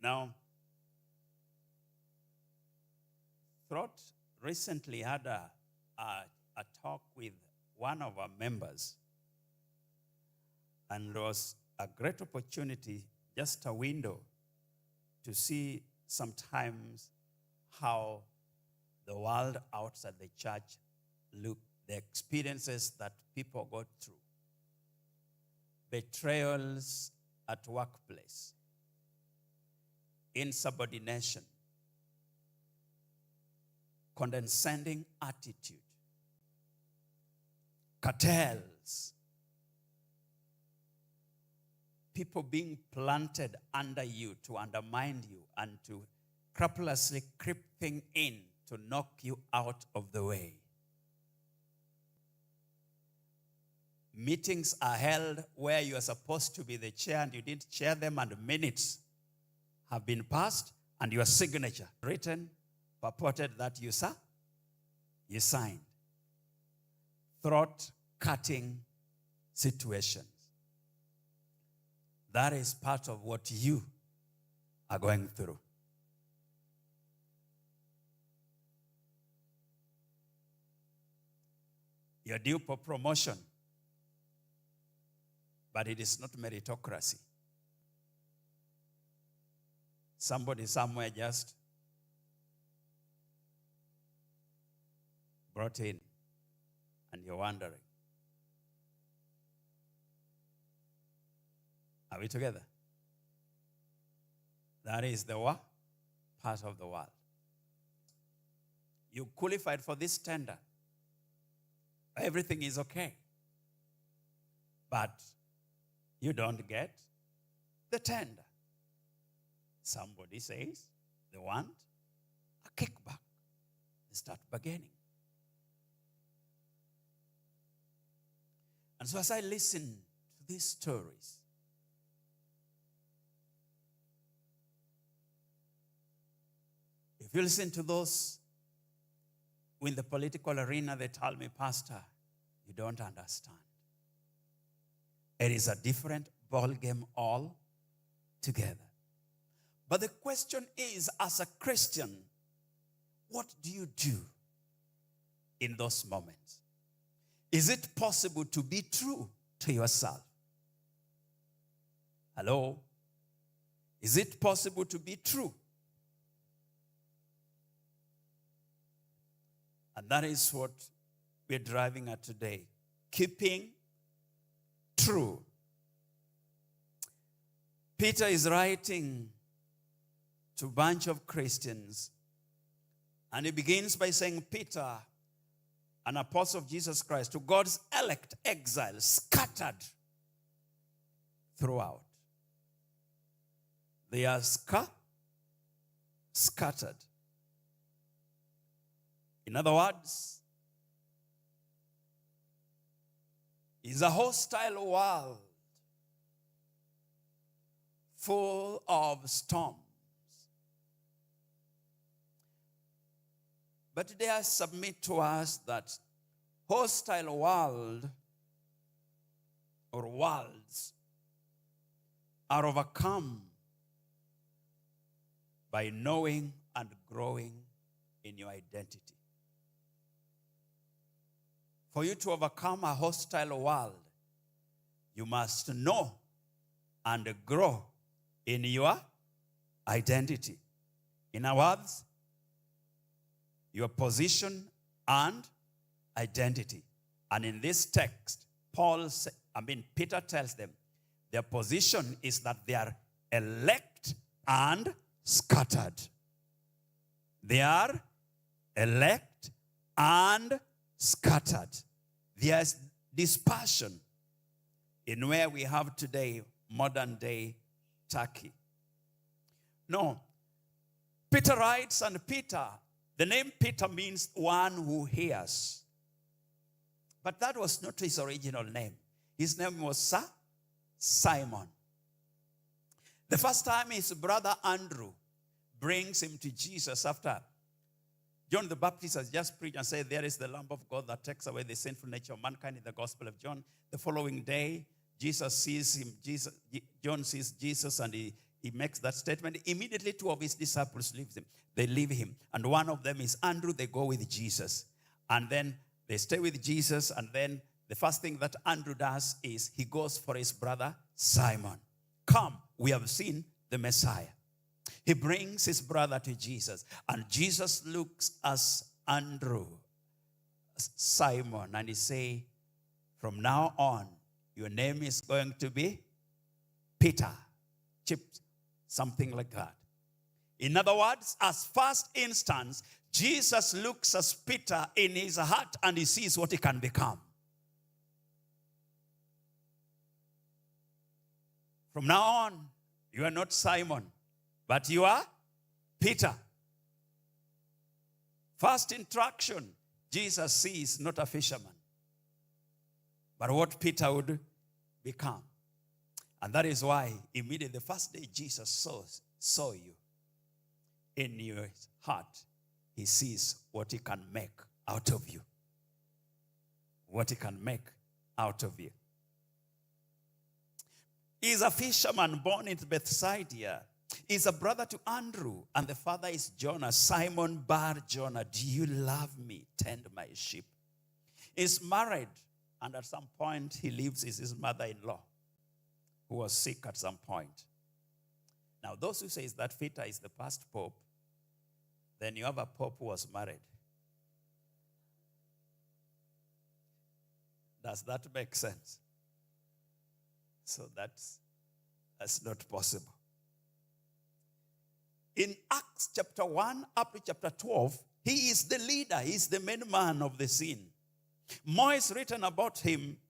Now, Throat recently had a talk with one of our members, and there was a great opportunity, just a window, to see sometimes how the world outside the church look, the experiences that people go through, betrayals at workplace, insubordination, condescending attitude, cartels, people being planted under you to undermine you and to crapuliously creeping in to knock you out of the way. Meetings are held where you are supposed to be the chair and you didn't chair them, and minutes have been passed and your signature written, purported that you signed. Throat-cutting situations. That is part of what you are going through. You're due for promotion, but it is not meritocracy. Somebody somewhere just brought in, and you're wondering, are we together? That is the part of the world. You qualified for this tender. Everything is okay. But you don't get the tender. Somebody says they want a kickback. They start bargaining. And so as I listen to these stories, if you listen to those in the political arena, they tell me, Pastor, you don't understand. It is a different ballgame altogether. But the question is, as a Christian, what do you do in those moments? Is it possible to be true to yourself? Hello? Is it possible to be true? And that is what we're driving at today. Keeping true. Peter is writing to a bunch of Christians, and he begins by saying, Peter, an apostle of Jesus Christ, to God's elect exiles scattered throughout. They are scattered. In other words, it's a hostile world full of storms. But today I submit to us that hostile world or worlds are overcome by knowing and growing in your identity. For you to overcome a hostile world, you must know and grow in your identity. In other words, your position and identity. And in this text, Peter tells them their position is that they are elect and scattered. They are elect and scattered. There's dispersion in where we have today modern day Turkey. No. Peter writes, and Peter, the name Peter means one who hears. But that was not his original name. His name was Simon. The first time his brother Andrew brings him to Jesus after John the Baptist has just preached and said, there is the Lamb of God that takes away the sinful nature of mankind in the Gospel of John. The following day, Jesus sees him. John sees Jesus, and he he makes that statement, immediately two of his disciples leave him. They leave him. And one of them is Andrew. They go with Jesus. And then they stay with Jesus. And then the first thing that Andrew does is he goes for his brother Simon. Come, we have seen the Messiah. He brings his brother to Jesus. And Jesus looks at Andrew, Simon, and he says, from now on, your name is going to be Peter. Something like that. In other words, as first instance, Jesus looks at Peter in his heart and he sees what he can become. From now on, you are not Simon, but you are Peter. First interaction, Jesus sees not a fisherman, but what Peter would become. And that is why immediately the first day Jesus saw you in your heart, he sees what he can make out of you. What he can make out of you. He's a fisherman born in Bethsaida. He's a brother to Andrew, and the father is Jonah. Simon Bar Jonah, do you love me? Tend my sheep. He's married, and at some point he lives with his mother-in-law, who was sick at some point. Now, those who say that Peter is the past pope, then you have a pope who was married. Does that make sense? So that's not possible. In Acts chapter 1 up to chapter 12, he is the leader. He is the main man of the scene. More is written about him